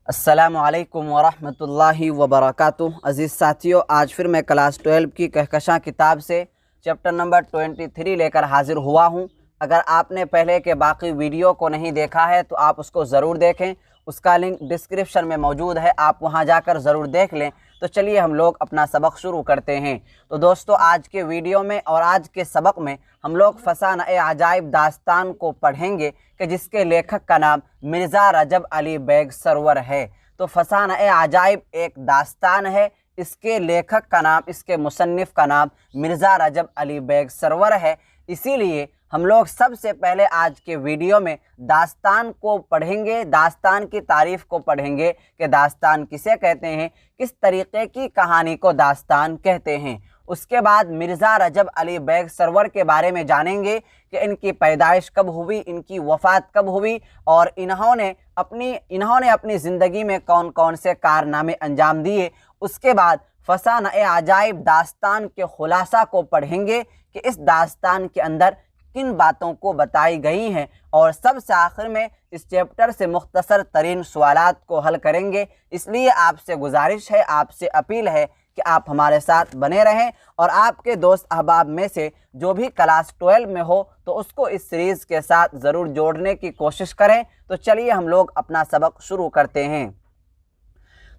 अस्सलामु अलैकुम वरहमतुल्लाहि वबरकातुहू। अज़ीज़ साथियों, आज फिर मैं क्लास 12 की कहकशां किताब से चैप्टर नंबर 23 लेकर हाज़िर हुआ हूँ। अगर आपने पहले के बाकी वीडियो को नहीं देखा है तो आप उसको ज़रूर देखें, उसका लिंक डिस्क्रिप्शन में मौजूद है, आप वहाँ जाकर ज़रूर देख लें। तो चलिए हम लोग अपना सबक शुरू करते हैं। तो दोस्तों, आज के वीडियो में और आज के सबक में हम लोग फसाना-ए अजाइब दास्तान को पढ़ेंगे कि जिसके लेखक का नाम मिर्ज़ा रजब अली बेग सरवर है। तो फसाना-ए अजाइब एक दास्तान है, इसके लेखक का नाम, इसके मुसन्निफ़ का नाम मिर्ज़ा रजब अली बेग सरवर है। इसीलिए हम लोग सबसे पहले आज के वीडियो में दास्तान को पढ़ेंगे, दास्तान की तारीफ़ को पढ़ेंगे कि दास्तान किसे कहते हैं, किस तरीक़े की कहानी को दास्तान कहते हैं। उसके बाद मिर्ज़ा रजब अली बेग सरवर के बारे में जानेंगे कि इनकी पैदाइश कब हुई, इनकी वफ़ात कब हुई और इन्होंने अपनी ज़िंदगी में कौन कौन से कारनामे अंजाम दिए। उसके बाद फसाना-ए अजाइब दास्तान के ख़ुलासा को पढ़ेंगे कि इस दास्तान के अंदर किन बातों को बताई गई हैं और सबसे आखिर में इस चैप्टर से मुख्तसर तरीन सवालात को हल करेंगे। इसलिए आपसे गुजारिश है, आपसे अपील है कि आप हमारे साथ बने रहें और आपके दोस्त अहबाब में से जो भी क्लास 12 में हो तो उसको इस सीरीज़ के साथ ज़रूर जोड़ने की कोशिश करें। तो चलिए हम लोग अपना सबक शुरू करते हैं।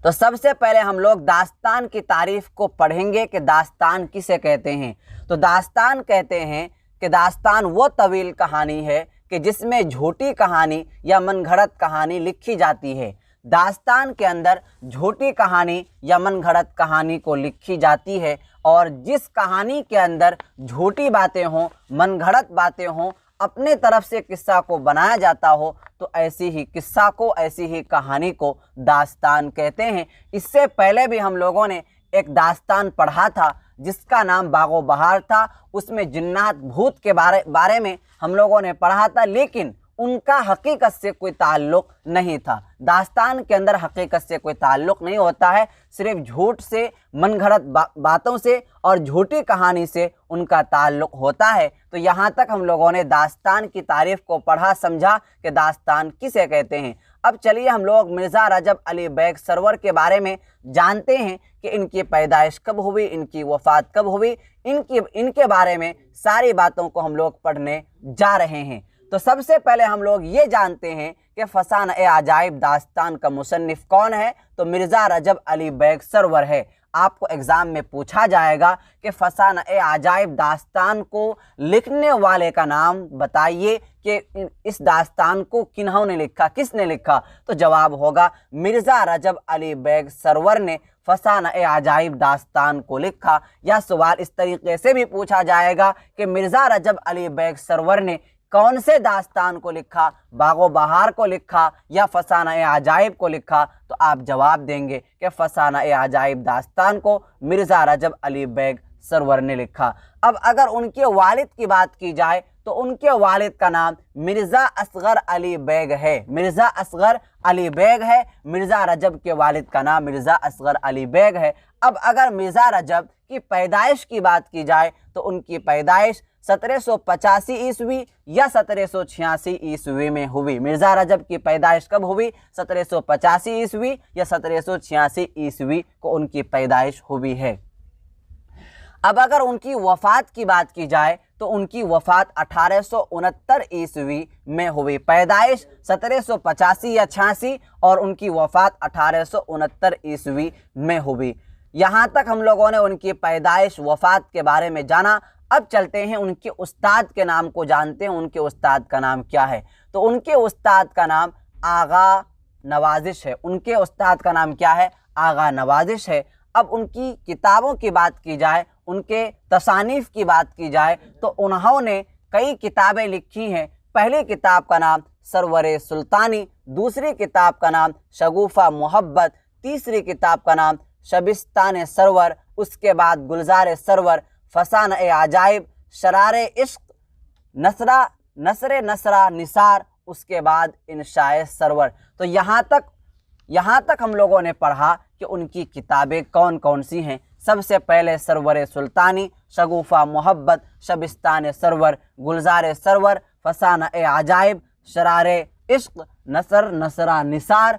तो सबसे पहले हम लोग दास्तान की तारीफ़ को पढ़ेंगे कि दास्तान किसे कहते हैं। तो दास्तान कहते हैं कि दास्तान वो तवील कहानी है कि जिसमें झूठी कहानी या मनगढ़ंत कहानी लिखी जाती है। दास्तान के अंदर झूठी कहानी या मनगढ़ंत कहानी को लिखी जाती है और जिस कहानी के अंदर झूठी बातें हों, मनगढ़ंत बातें हों, अपने तरफ से किस्सा को बनाया जाता हो तो ऐसी ही किस्सा को, ऐसी ही कहानी को दास्तान कहते हैं। इससे पहले भी हम लोगों ने एक दास्तान पढ़ा था जिसका नाम बागो बहार था। उसमें जिन्नात भूत के बारे में हम लोगों ने पढ़ा था, लेकिन उनका हकीकत से कोई ताल्लुक़ नहीं था। दास्तान के अंदर हकीकत से कोई ताल्लुक़ नहीं होता है, सिर्फ झूठ से, मनगढ़ंत बातों से और झूठी कहानी से उनका ताल्लुक़ होता है। तो यहाँ तक हम लोगों ने दास्तान की तारीफ़ को पढ़ा, समझा कि दास्तान किसे कहते हैं। अब चलिए हम लोग मिर्ज़ा रजब अली बेग सरवर के बारे में जानते हैं कि इनकी पैदाइश कब हुई, इनकी वफ़ात कब हुई, इनके बारे में सारी बातों को हम लोग पढ़ने जा रहे हैं। तो सबसे पहले हम लोग ये जानते हैं कि फसाना-ए अजाइब दास्तान का मुसन्निफ़ कौन है। तो मिर्ज़ा रजब अली बेग सरवर है। आपको एग्ज़ाम में पूछा जाएगा कि फसाना-ए अजाइब दास्तान को लिखने वाले का नाम बताइए कि इस दास्तान को किन्होंने लिखा, किसने लिखा। तो जवाब होगा मिर्ज़ा रजब अली बेग सरवर ने फसाना-ए अजाइब दास्तान को लिखा। या सवाल इस तरीके से भी पूछा जाएगा कि मिर्ज़ा रजब अली बेग सरवर ने कौन से दास्तान को लिखा, बागो बहार को लिखा या फसाना-ए अजाइब को लिखा। तो आप जवाब देंगे कि फसाना-ए अजाइब दास्तान को मिर्ज़ा रजब अली बेग सरवर ने लिखा। अब अगर उनके वालिद की बात की जाए तो उनके वालिद का नाम मिर्ज़ा असग़र अली बेग है। मिर्ज़ा असग़र अली बेग है। मिर्ज़ा रजब के वालिद का नाम मिर्ज़ा असग़र अली बेग है। अब अगर मिर्ज़ा रजब की पैदाइश की बात की जाए तो उनकी पैदाइश 1785 ईस्वी या 1786 ईस्वी में हुई। मिर्ज़ा रजब की पैदाइश कब हुई? 1785 ईस्वी या 1786 ईस्वी को उनकी पैदाइश हुई है। अब अगर उनकी वफ़ात की बात की जाए तो उनकी वफ़ात 1869 ईस्वी में हुई। पैदाइश 1785 या 86 और उनकी वफ़ात 1869 ईस्वी में हुई। यहाँ तक हम लोगों ने उनकी पैदाइश, वफ़ात के बारे में जाना। अब चलते हैं उनके उस्ताद के नाम को जानते हैं। उनके उस्ताद का नाम क्या है? तो उनके उस्ताद का नाम आगा नवाज़िश है। उनके उस्ताद का नाम क्या है? आगा नवाज़िश है। अब उनकी किताबों की बात की जाए, उनके तसानीफ़ की बात की जाए तो उन्होंने कई किताबें लिखी हैं। पहली किताब का नाम सरवर सुल्तानी, दूसरी किताब का नाम शगुफ़ा मोहब्बत, तीसरी किताब का नाम शबिस्तान सरवर, उसके बाद गुलजार सरवर, फसाना-ए अजाइब, शरारे इश्क, नसरे नसरा निसार, उसके बाद इंशाए सरवर। तो यहाँ तक हम लोगों ने पढ़ा कि उनकी किताबें कौन कौन सी हैं। सबसे पहले सरवर सुल्तानी, शगुफ़ा मोहब्बत, शबिस्तान सरवर, गुलजार सरवर, फसाना-ए अजाइब, शरारे इश्क, नसरा निसार।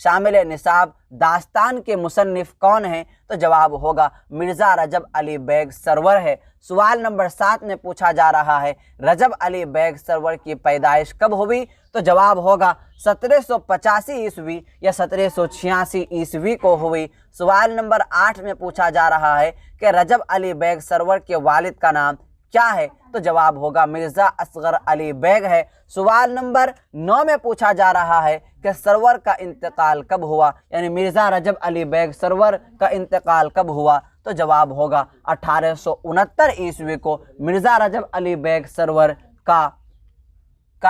शामिल निसाब दास्तान के मुसन्निफ कौन हैं? तो जवाब होगा मिर्ज़ा रजब अली बेग सरवर है। सवाल नंबर 7 में पूछा जा रहा है रजब अली बेग सरवर की पैदाइश कब हुई? तो जवाब होगा 1785 ईस्वी या 1786 ईस्वी को हुई। सवाल नंबर 8 में पूछा जा रहा है कि रजब अली बेग सरवर के वालिद का नाम क्या है? तो जवाब होगा मिर्ज़ा असगर अली बेग है। सवाल नंबर 9 में पूछा जा रहा है कि सरवर का इंतकाल कब हुआ, यानी मिर्ज़ा रजब अली बेग सरवर का इंतकाल कब हुआ? तो जवाब होगा 1869 ईस्वी को मिर्ज़ा रजब अली बेग सरवर का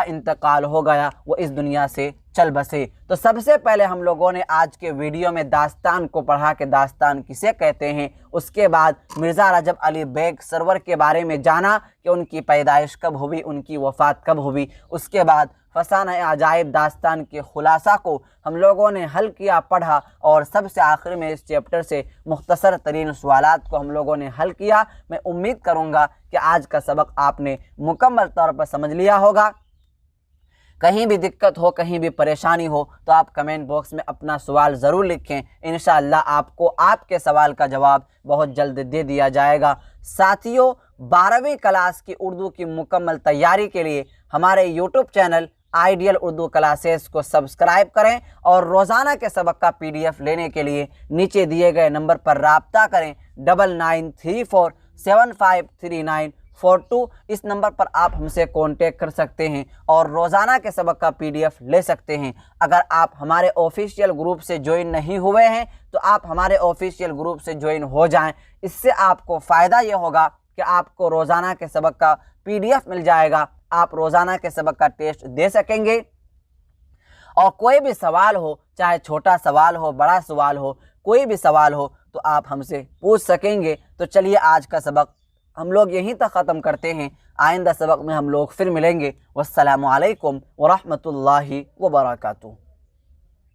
इंतकाल हो गया, वो इस दुनिया से चल बसे। तो सबसे पहले हम लोगों ने आज के वीडियो में दास्तान को पढ़ा कि दास्तान किसे कहते हैं। उसके बाद मिर्ज़ा रजब अली बेग सरवर के बारे में जाना कि उनकी पैदाइश कब हुई, उनकी वफ़ात कब हुई। उसके बाद फसाना अजाइब दास्तान के खुलासा को हम लोगों ने हल किया, पढ़ा, और सबसे आखिर में इस चैप्टर से मुख्तसर तरीन सवालात को हम लोगों ने हल किया। मैं उम्मीद करूँगा कि आज का सबक आपने मुकम्मल तौर पर समझ लिया होगा। कहीं भी दिक्कत हो, कहीं भी परेशानी हो तो आप कमेंट बॉक्स में अपना सवाल ज़रूर लिखें। इंशाअल्लाह आपको आपके सवाल का जवाब बहुत जल्द दे दिया जाएगा। साथियों, 12वीं क्लास की उर्दू की मुकम्मल तैयारी के लिए हमारे YouTube channel ideal Urdu classes को सब्सक्राइब करें और रोज़ाना के सबक का PDF लेने के लिए नीचे दिए गए नंबर पर राब्ता करें 9934753942। इस नंबर पर आप हमसे कांटेक्ट कर सकते हैं और रोज़ाना के सबक का PDF ले सकते हैं। अगर आप हमारे ऑफिशियल ग्रुप से ज्वाइन नहीं हुए हैं तो आप हमारे ऑफिशियल ग्रुप से ज्वाइन हो जाएं। इससे आपको फ़ायदा ये होगा कि आपको रोज़ाना के सबक का PDF मिल जाएगा, आप रोज़ाना के सबक का टेस्ट दे सकेंगे और कोई भी सवाल हो, चाहे छोटा सवाल हो, बड़ा सवाल हो, कोई भी सवाल हो तो आप हमसे पूछ सकेंगे। तो चलिए आज का सबक हम लोग यहीं तक ख़त्म करते हैं। आइंदा सबक में हम लोग फिर मिलेंगे। वस्सलामु अलैकुम व रहमतुल्लाहि व बरकातुहू।